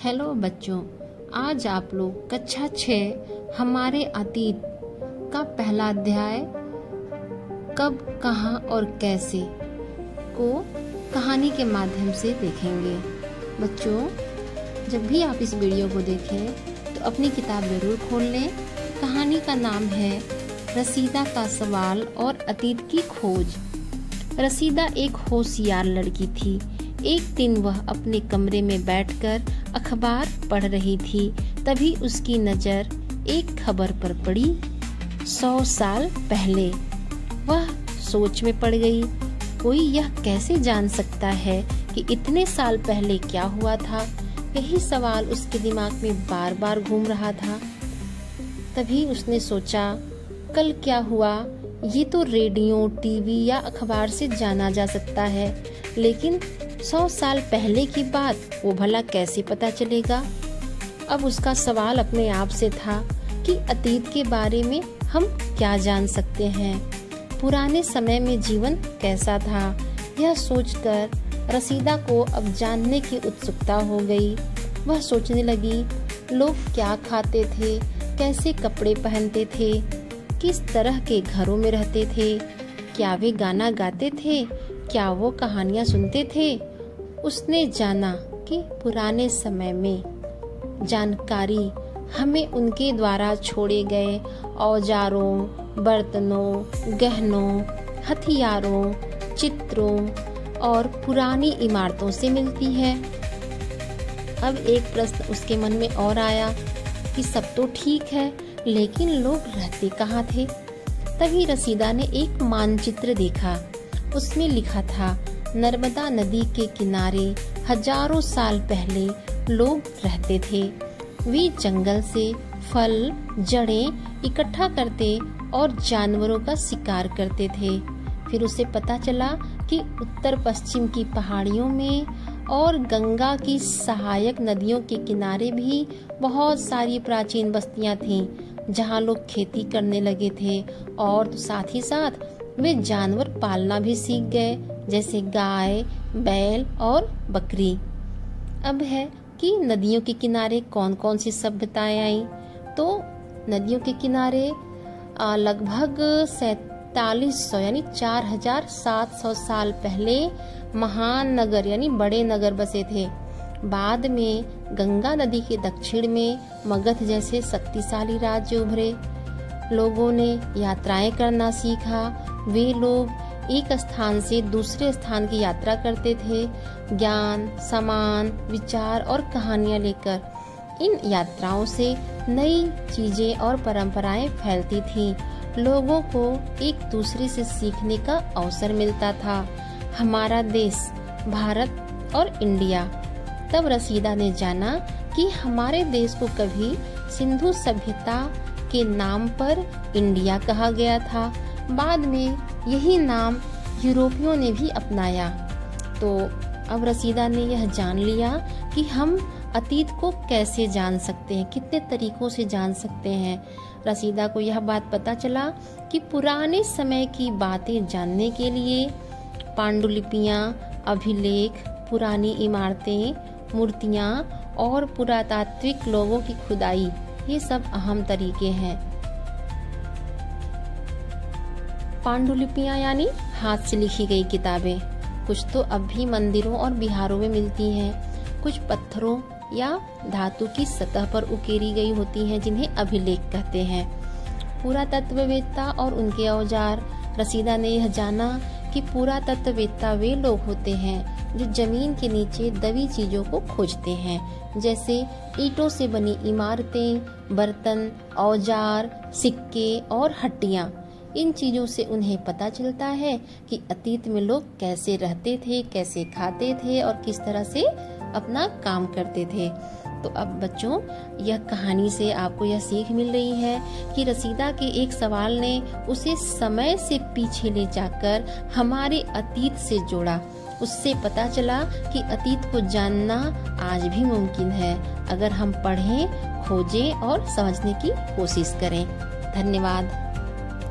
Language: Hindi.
हेलो बच्चों, आज आप लोग कक्षा 6 हमारे अतीत का पहला अध्याय कब, कहाँ और कैसे को कहानी के माध्यम से देखेंगे। बच्चों, जब भी आप इस वीडियो को देखें तो अपनी किताब जरूर खोल लें। कहानी का नाम है रसीदा का सवाल और अतीत की खोज। रसीदा एक होशियार लड़की थी। एक दिन वह अपने कमरे में बैठकर अखबार पढ़ रही थी। तभी उसकी नज़र एक खबर पर पड़ी। 100 साल पहले। वह सोच में पड़ गई। कोई यह कैसे जान सकता है कि इतने साल पहले क्या हुआ था? यही सवाल उसके दिमाग में बार बार घूम रहा था। तभी उसने सोचा, कल क्या हुआ ये तो रेडियो, टीवी या अखबार से जाना जा सकता है, लेकिन 100 साल पहले की बात वो भला कैसे पता चलेगा? अब उसका सवाल अपने आप से था कि अतीत के बारे में हम क्या जान सकते हैं, पुराने समय में जीवन कैसा था। यह सोचकर रसीदा को अब जानने की उत्सुकता हो गई। वह सोचने लगी, लोग क्या खाते थे, कैसे कपड़े पहनते थे, किस तरह के घरों में रहते थे, क्या वे गाना गाते थे, क्या वो कहानियाँ सुनते थे। उसने जाना कि पुराने समय में जानकारी हमें उनके द्वारा छोड़े गए औजारों, बर्तनों, गहनों, हथियारों, चित्रों और पुरानी इमारतों से मिलती है। अब एक प्रश्न उसके मन में और आया कि सब तो ठीक है, लेकिन लोग रहते कहाँ थे? तभी रसीदा ने एक मानचित्र देखा। उसमें लिखा था, नर्मदा नदी के किनारे हजारों साल पहले लोग रहते थे। वे जंगल से फल, जड़ें इकट्ठा करते और जानवरों का शिकार करते थे। फिर उसे पता चला कि उत्तर पश्चिम की पहाड़ियों में और गंगा की सहायक नदियों के किनारे भी बहुत सारी प्राचीन बस्तियां थीं, जहां लोग खेती करने लगे थे और साथ ही साथ वे जानवर पालना भी सीख गए, जैसे गाय, बैल और बकरी। अब है कि नदियों के किनारे कौन कौन सी सभ्यताएं आई। तो नदियों के किनारे लगभग 4700 यानी 4700 साल पहले महान नगर यानी बड़े नगर बसे थे। बाद में गंगा नदी के दक्षिण में मगध जैसे शक्तिशाली राज्य उभरे। लोगों ने यात्राएं करना सीखा। वे लोग एक स्थान से दूसरे स्थान की यात्रा करते थे, ज्ञान, सामान, विचार और कहानियां लेकर। इन यात्राओं से नई चीजें और परंपराएं फैलती थीं। लोगों को एक दूसरे से सीखने का अवसर मिलता था। हमारा देश भारत और इंडिया। तब रसीदा ने जाना कि हमारे देश को कभी सिंधु सभ्यता के नाम पर इंडिया कहा गया था। बाद में यही नाम यूरोपियों ने भी अपनाया। तो अब रसीदा ने यह जान लिया कि हम अतीत को कैसे जान सकते हैं, कितने तरीकों से जान सकते हैं। रसीदा को यह बात पता चला कि पुराने समय की बातें जानने के लिए पांडुलिपियां, अभिलेख, पुरानी इमारतें, मूर्तियां और पुरातात्विक लोगों की खुदाई, ये सब अहम तरीके हैं। पांडुलिपियां यानी हाथ से लिखी गई किताबें। कुछ तो अब भी मंदिरों और बिहारों में मिलती हैं। कुछ पत्थरों या धातु की सतह पर उकेरी गई होती हैं, जिन्हें अभिलेख कहते हैं। पुरातत्ववेत्ता और उनके औजार। रसीदा ने यह जाना कि पुरातत्ववेत्ता वे लोग होते हैं जो जमीन के नीचे दबी चीजों को खोजते हैं, जैसे ईंटों से बनी इमारतें, बर्तन, औजार, सिक्के और हड्डियां। इन चीजों से उन्हें पता चलता है कि अतीत में लोग कैसे रहते थे, कैसे खाते थे और किस तरह से अपना काम करते थे। तो अब बच्चों, यह कहानी से आपको यह सीख मिल रही है कि रसीदा के एक सवाल ने उसे समय से पीछे ले जाकर हमारे अतीत से जोड़ा। उससे पता चला कि अतीत को जानना आज भी मुमकिन है, अगर हम पढ़ें, खोजें और समझने की कोशिश करें। धन्यवाद।